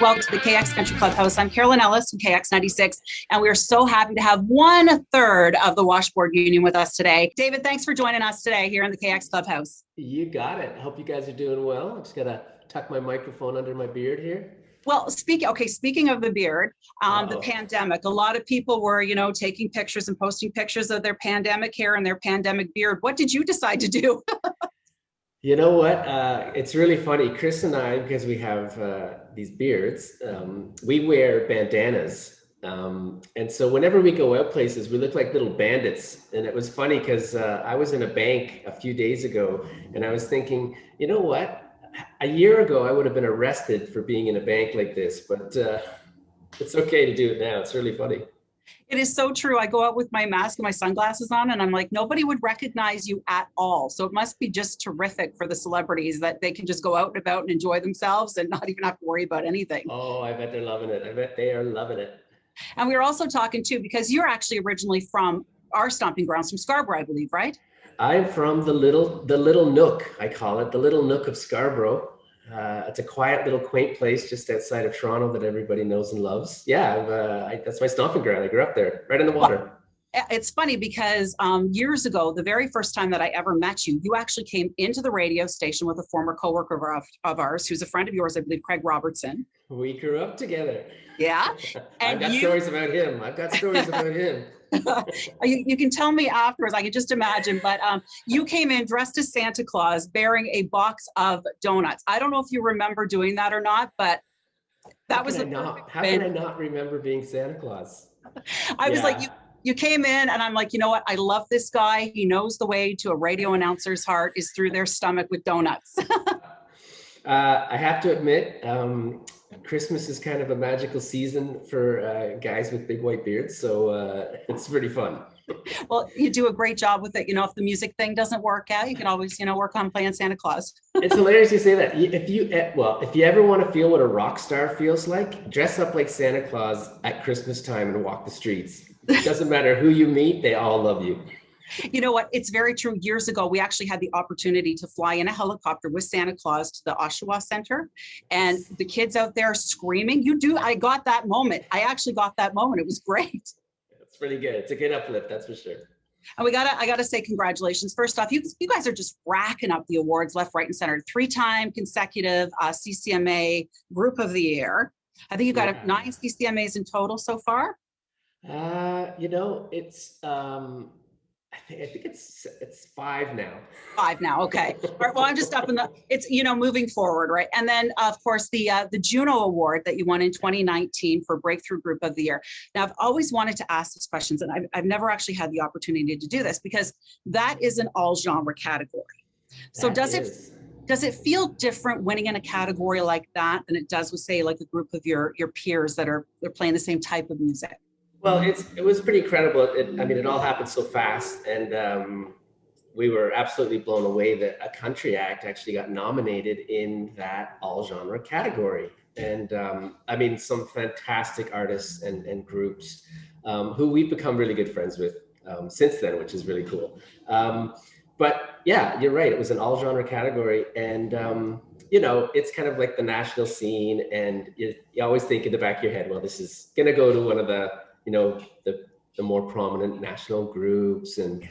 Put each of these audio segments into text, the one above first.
Welcome to the KX Country Clubhouse. I'm Carolyn Ellis from KX 96, and we're so happy to have 1/3 of the Washboard Union with us today. David, thanks for joining us today here in the KX Clubhouse. You got it. I hope you guys are doing well. I'm just gonna tuck my microphone under my beard here. Well, speaking of the beard, the pandemic, a lot of people were, taking pictures and posting pictures of their pandemic hair and their pandemic beard. What did you decide to do? You know what? It's really funny. Chris and I, because we have these beards, we wear bandanas. And so whenever we go out places, we look like little bandits. And it was funny because I was in a bank a few days ago and I was thinking, you know what? A year ago, I would have been arrested for being in a bank like this, but it's okay to do it now. It's really funny. It is so true. I go out with my mask and my sunglasses on and I'm like, nobody would recognize you at all. So it must be just terrific for the celebrities that they can just go out and about and enjoy themselves and not even have to worry about anything. Oh, I bet they're loving it. I bet they are loving it. And we were also talking too, because you're actually originally from our stomping grounds from Scarborough, I believe, right? I'm from the little nook, I call it, the little nook of Scarborough. It's a quiet little quaint place just outside of Toronto that everybody knows and loves. Yeah, that's my stomping ground. I grew up there, right in the water. Well, it's funny because years ago, the very first time that I ever met you, you actually came into the radio station with a former coworker of ours, who's a friend of yours, I believe, Craig Robertson. We grew up together. Yeah. And I've got stories about him. You can tell me afterwards, I can just imagine, but you came in dressed as Santa Claus bearing a box of donuts. I don't know if you remember doing that or not, but that was how can I not remember being Santa Claus? I was like, you came in and I'm like, you know what? I love this guy. He knows the way to a radio announcer's heart is through their stomach with donuts. I have to admit, Christmas is kind of a magical season for guys with big white beards, so it's pretty fun. Well, you do a great job with it. If the music thing doesn't work out, you can always, work on playing Santa Claus. It's hilarious you say that. If you ever want to feel what a rock star feels like, dress up like Santa Claus at Christmas time and walk the streets. It doesn't matter who you meet, they all love you. You know what? It's very true. Years ago, we actually had the opportunity to fly in a helicopter with Santa Claus to the Oshawa Center, and the kids out there screaming. I got that moment. I actually got that moment. It was great. It's pretty good. It's a good uplift, that's for sure. And I gotta say congratulations. First off, you guys are just racking up the awards left, right, and center. 3-time consecutive CCMA Group of the Year. I think you got 9 CCMAs in total so far. It's I think it's 5 now. 5 now, okay. All right, well, I'm just up in it's moving forward, right? And then of course the Juno Award that you won in 2019 for Breakthrough Group of the Year. Now I've always wanted to ask these questions, and I've never actually had the opportunity to do this because that is an all genre category. So does it feel different winning in a category like that than it does with, say, like a group of your peers that are playing the same type of music? Well, it was pretty incredible. It all happened so fast, and we were absolutely blown away that a country act actually got nominated in that all genre category. And some fantastic artists and groups who we've become really good friends with since then, which is really cool. But yeah, you're right. It was an all genre category, and it's kind of like the national scene, and you always think in the back of your head, well, this is gonna go to one of the the more prominent national groups, and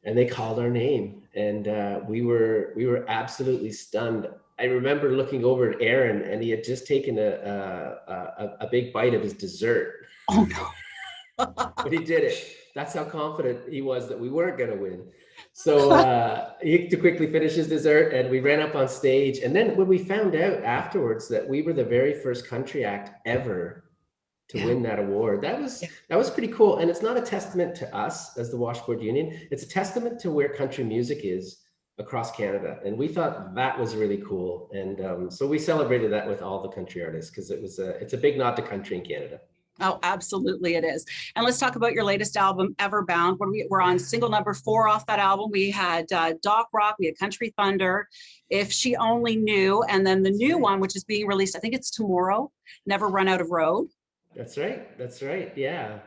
they called our name, and we were absolutely stunned. I remember looking over at Aaron, and he had just taken a big bite of his dessert. Oh no. But he did it. That's how confident he was that we weren't going to win. So he had to quickly finish his dessert, and we ran up on stage. And then when we found out afterwards that we were the very first country act ever to win that award, that was pretty cool. And it's not a testament to us as the Washboard Union. It's a testament to where country music is across Canada. And we thought that was really cool. And so we celebrated that with all the country artists, because it's a big nod to country in Canada. Oh, absolutely it is. And let's talk about your latest album, Everbound. We're on single number 4 off that album. We had Doc Rock, we had Country Thunder, If She Only Knew, and then the new one, which is being released, I think it's tomorrow, Never Run Out of Road. That's right, yeah.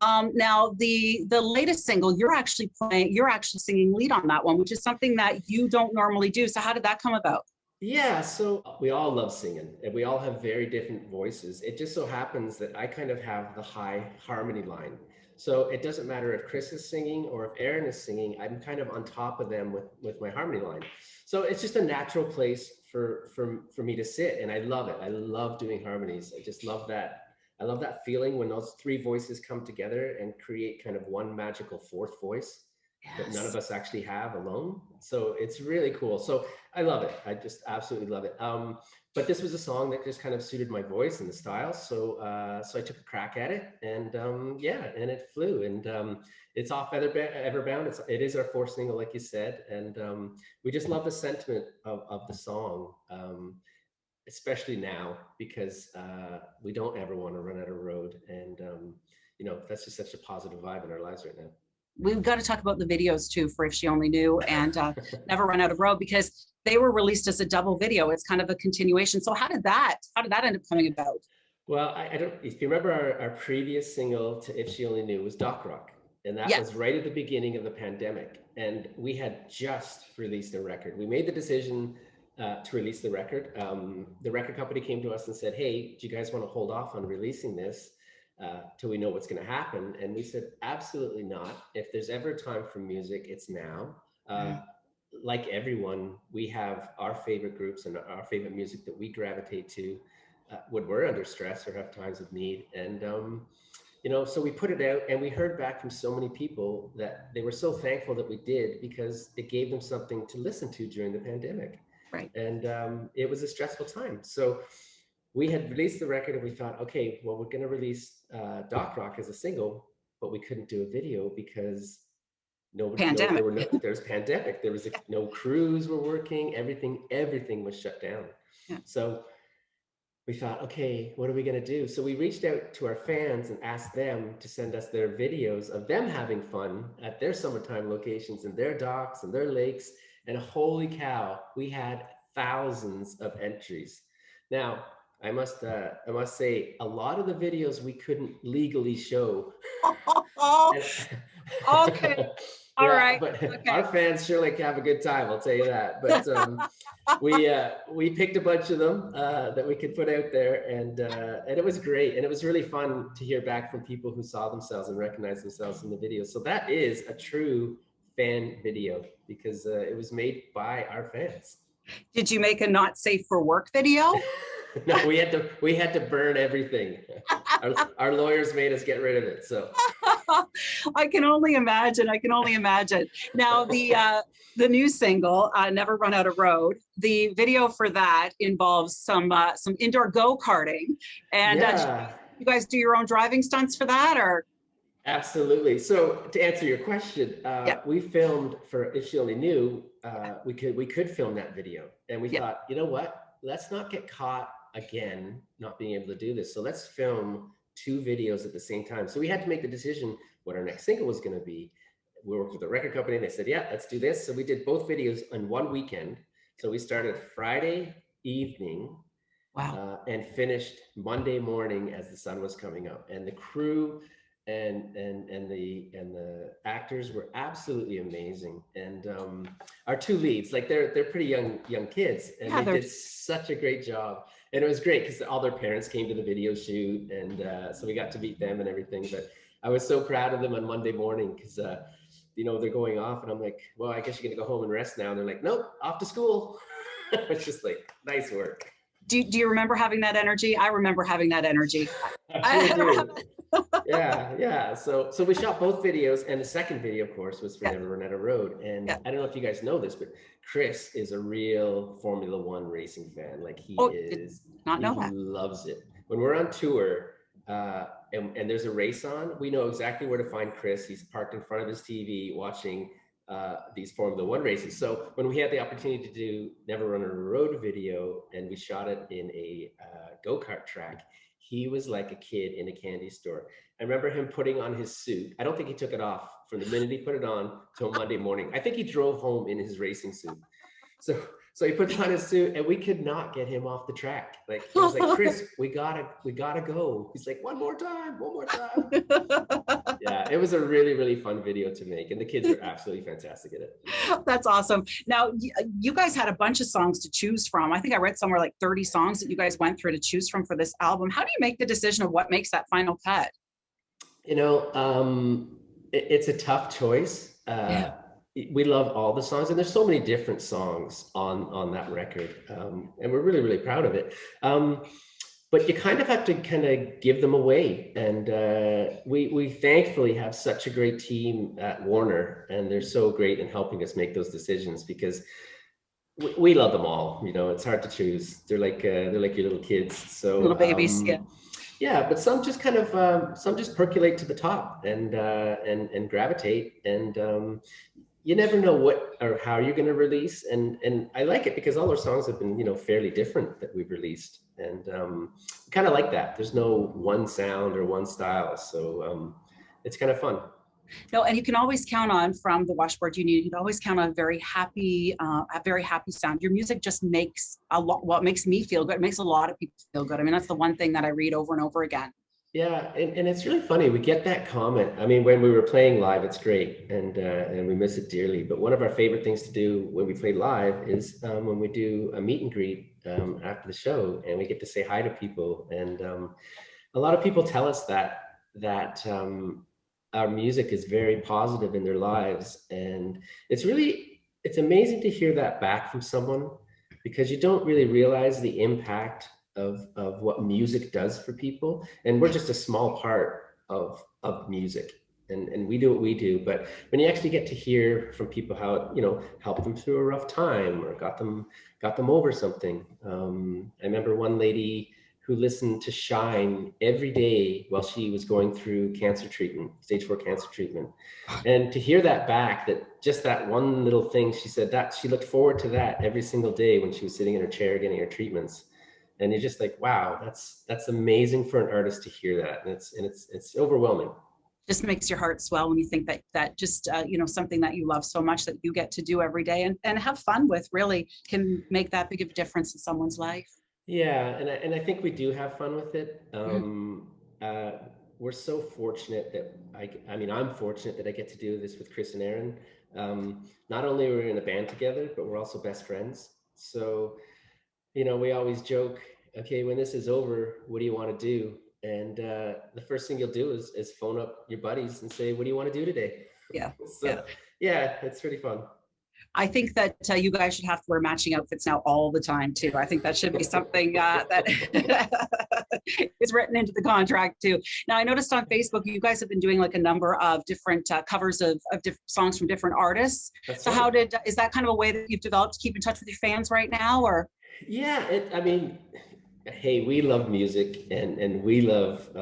Now the latest single, you're actually singing lead on that one, which is something that you don't normally do. So how did that come about? Yeah, so we all love singing and we all have very different voices. It just so happens that I kind of have the high harmony line. So it doesn't matter if Chris is singing or if Aaron is singing, I'm kind of on top of them with my harmony line. So it's just a natural place for me to sit, and I love it. I love doing harmonies. I just love that. I love that feeling when those three voices come together and create kind of one magical fourth voice that none of Yes. us actually have alone. So it's really cool. So I love it. I just absolutely love it. But this was a song that just kind of suited my voice and the style. So so I took a crack at it, and yeah, and it flew. And it's off Everbound. It is our fourth single, like you said, and we just love the sentiment of the song. Especially now, because we don't ever want to run out of road, and you know, that's just such a positive vibe in our lives right now. We've got to talk about the videos too for If She Only Knew and Never Run Out of Road, because they were released as a double video. It's kind of a continuation. So how did that end up coming about? Well, I don't, if you remember our previous single to If She Only Knew was Doc Rock. And that Yeah. was right at the beginning of the pandemic. And we had just released a record. We made the decision to release the record. The record company came to us and said, hey, do you guys want to hold off on releasing this till we know what's going to happen? And we said, absolutely not. If there's ever a time for music, it's now. Like everyone, we have our favorite groups and our favorite music that we gravitate to when we're under stress or have times of need. And, you know, so we put it out, and we heard back from so many people that they were so thankful that we did, because it gave them something to listen to during the pandemic. Right. And it was a stressful time. So we had released the record, and we thought, okay, well, we're going to release Doc Rock as a single, but we couldn't do a video because Pandemic. there's pandemic. There was no crews were working. Everything was shut down. Yeah. So we thought, okay, what are we going to do? So we reached out to our fans and asked them to send us their videos of them having fun at their summertime locations and their docks and their lakes. And holy cow, we had thousands of entries. Now, I must say, a lot of the videos we couldn't legally show. Okay. All Yeah, right. but Okay. our fans sure like to have a good time, I'll tell you that. But we picked a bunch of them that we could put out there, and it was great, and it was really fun to hear back from people who saw themselves and recognized themselves in the video. So that is a true fan video, because it was made by our fans. Did you make a not safe for work video? No, we had to burn everything. Our lawyers made us get rid of it. So I can only imagine. Now the new single, Never Run Out of Road, the video for that involves some indoor go-karting. And yeah. you guys do your own driving stunts for that, or? Absolutely. So to answer your question, Yeah. we filmed for If She Only Knew, we could film that video, and we thought, you know what, let's not get caught again not being able to do this. So let's film two videos at the same time. So we had to make the decision what our next single was going to be. We worked with the record company, and they said, yeah, let's do this. So we did both videos on one weekend. So we started Friday evening. Wow. And finished Monday morning as the sun was coming up, and the crew and the actors were absolutely amazing. And our two leads, like they're pretty young kids, and they did such a great job. And it was great because all their parents came to the video shoot, and so we got to meet them and everything. But I was so proud of them on Monday morning, because you know, they're going off, and I'm like, well, I guess you're gonna go home and rest now. And they're like, nope, off to school. It's just like, nice work. Do you remember having that energy? I remember having that energy. I sure do. Yeah. So we shot both videos, and the second video, of course, was for Never Run Out of Road. And I don't know if you guys know this, but Chris is a real Formula One racing fan. Like he loves it. When we're on tour, and there's a race on, we know exactly where to find Chris. He's parked in front of his TV watching these Formula One races. So when we had the opportunity to do Never Run Out of Road video, and we shot it in a go-kart track, he was like a kid in a candy store. I remember him putting on his suit. I don't think he took it off from the minute he put it on till Monday morning. I think he drove home in his racing suit. So So he puts on his suit and we could not get him off the track. Like, it was like, Chris, we gotta go. He's like, one more time. Yeah, it was a really, really fun video to make. And the kids were absolutely fantastic at it. That's awesome. Now, you guys had a bunch of songs to choose from. I think I read somewhere like 30 songs that you guys went through to choose from for this album. How do you make the decision of what makes that final cut? You know, it's a tough choice. We love all the songs, and there's so many different songs on that record, and we're really, really proud of it. But you kind of have to kind of give them away, and we thankfully have such a great team at Warner, and they're so great in helping us make those decisions because we love them all. You know, it's hard to choose. They're like your little kids. So little babies, yeah. Yeah, but some just kind of some just percolate to the top and gravitate, and you never know what or how you're going to release. And I like it because all our songs have been, you know, fairly different that we've released, and kind of like that. There's no one sound or one style, so it's kind of fun. No, and you can always count on from the Washboard you can always count on a very happy sound. Your music just makes a lot, what makes me feel good. It makes a lot of people feel good. I mean, that's the one thing that I read over and over again. Yeah, and it's really funny. We get that comment. I mean, when we were playing live, it's great, and we miss it dearly. But one of our favorite things to do when we play live is when we do a meet and greet after the show, and we get to say hi to people. And a lot of people tell us that our music is very positive in their lives, and it's amazing to hear that back from someone, because you don't really realize the impact of what music does for people, and we're just a small part of music, and we do what we do. But when you actually get to hear from people how it, you know, helped them through a rough time or got them over something. I remember one lady who listened to Shine every day while she was going through cancer treatment, stage 4 cancer treatment. And to hear that back, that just that one little thing, she said that she looked forward to that every single day when she was sitting in her chair getting her treatments. And you're just like, wow, that's amazing for an artist to hear that. And it's overwhelming. Just makes your heart swell when you think that just, you know, something that you love so much that you get to do every day and have fun with really can make that big of a difference in someone's life. Yeah, and I think we do have fun with it. We're so fortunate that I mean, I'm fortunate that I get to do this with Chris and Aaron. Not only are we in a band together, but we're also best friends. So, you know, we always joke, okay, when this is over, what do you want to do? And the first thing you'll do is phone up your buddies and say, what do you want to do today? Yeah. So yeah, it's really fun. I think that you guys should have to wear matching outfits now all the time too. I think that should be something that is written into the contract too. Now, I noticed on Facebook, you guys have been doing like a number of different covers of different songs from different artists. That's so right. Is that kind of a way that you've developed to keep in touch with your fans right now, or? Yeah, I mean, hey, we love music and we love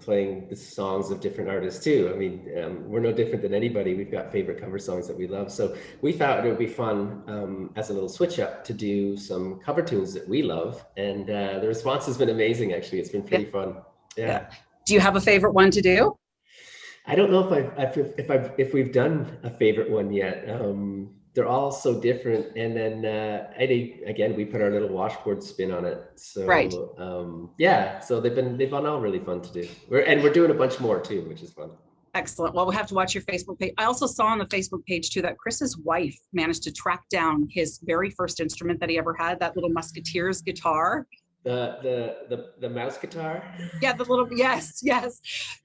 playing the songs of different artists too. I mean, we're no different than anybody. We've got favorite cover songs that we love. So we thought it would be fun as a little switch up to do some cover tunes that we love. And the response has been amazing, actually. It's been pretty fun. Yeah. Do you have a favorite one to do? I don't know if we've done a favorite one yet. They're all so different, and then I think again we put our little Washboard spin on it. So right. Yeah, so they've been all really fun to do. We're doing a bunch more too, which is fun. Excellent. Well, we'll have to watch your Facebook page. I also saw on the Facebook page too that Chris's wife managed to track down his very first instrument that he ever had, that little Musketeers guitar. The mouse guitar. Yeah, the little yes.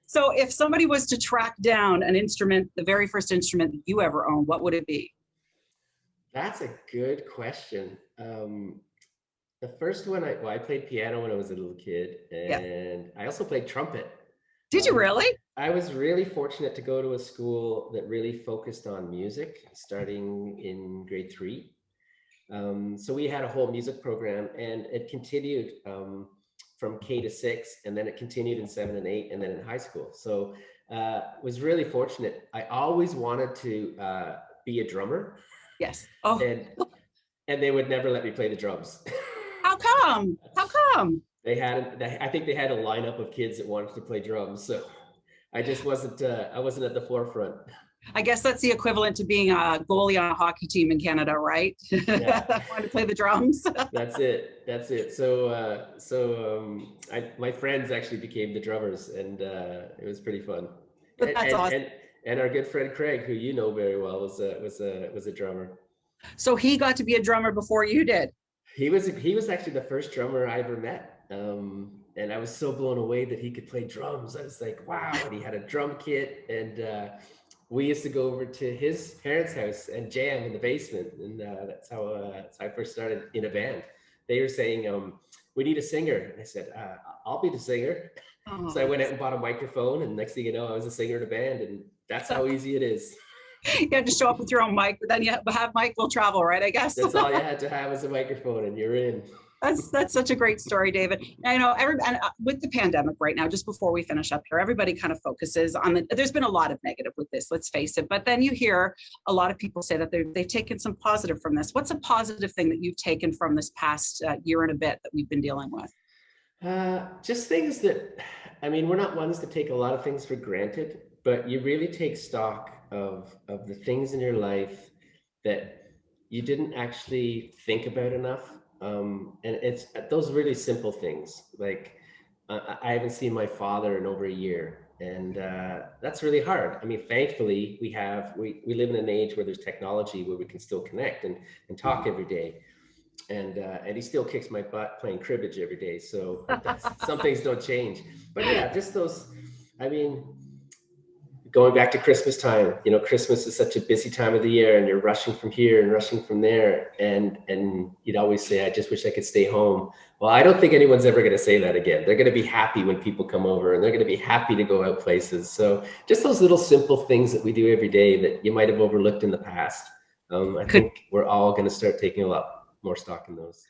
So if somebody was to track down an instrument, the very first instrument that you ever owned, what would it be? That's a good question. The first one, I played piano when I was a little kid, and I also played trumpet. Did you really? I was really fortunate to go to a school that really focused on music, starting in grade 3. So we had a whole music program, and it continued from K to 6, and then it continued in 7 and 8, and then in high school. So was really fortunate. I always wanted to be a drummer. Yes. Oh. And they would never let me play the drums. How come? I think they had a lineup of kids that wanted to play drums. So I just wasn't at the forefront. I guess that's the equivalent to being a goalie on a hockey team in Canada, right? Yeah. Want to play the drums. That's it. That's it. My friends actually became the drummers, and it was pretty fun. And, That's and awesome. and and our good friend Craig, who you know very well, was a drummer. So he got to be a drummer before you did. He was actually the first drummer I ever met, and I was so blown away that he could play drums. I was like, wow! And he had a drum kit, and we used to go over to his parents' house and jam in the basement, and that's how I first started in a band. They were saying, "We need a singer," and I said, "I'll be the singer." So I Oh. went out and bought a microphone, and next thing you know, I was a singer in a band, and that's how easy it is. You had to show up with your own mic, but then you have Mike will travel, right? I guess. That's all you had to have was a microphone, and you're in. That's such a great story, David. I know with the pandemic right now, just before we finish up here, everybody kind of focuses on there's been a lot of negative with this, let's face it. But then you hear a lot of people say that they've taken some positive from this. What's a positive thing that you've taken from this past year and a bit that we've been dealing with? Just things that, I mean, we're not ones to take a lot of things for granted, but you really take stock of the things in your life that you didn't actually think about enough. And it's those really simple things. Like I haven't seen my father in over a year, and that's really hard. I mean, thankfully we live in an age where there's technology where we can still connect and talk every day. And he still kicks my butt playing cribbage every day. So some things don't change. But yeah, just those. I mean, going back to Christmas time, Christmas is such a busy time of the year, and you're rushing from here and rushing from there, and you'd always say, "I just wish I could stay home." Well, I don't think anyone's ever going to say that again. They're going to be happy when people come over, and they're going to be happy to go out places. So just those little simple things that we do every day that you might have overlooked in the past. I think we're all going to start taking a lot more stock in those.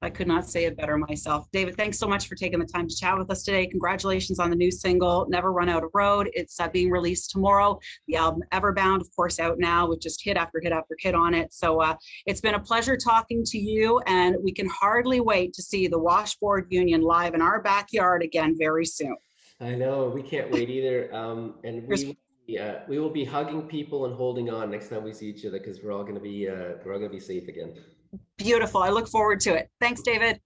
I could not say it better myself. David, thanks so much for taking the time to chat with us today. Congratulations on the new single, Never Run Out of Road. It's being released tomorrow. The album Everbound, of course, out now with just hit after hit after hit on it. So it's been a pleasure talking to you, and we can hardly wait to see the Washboard Union live in our backyard again very soon. I know, we can't wait either. And we will be hugging people and holding on next time we see each other, because we're all going to be safe again. Beautiful. I look forward to it. Thanks, David.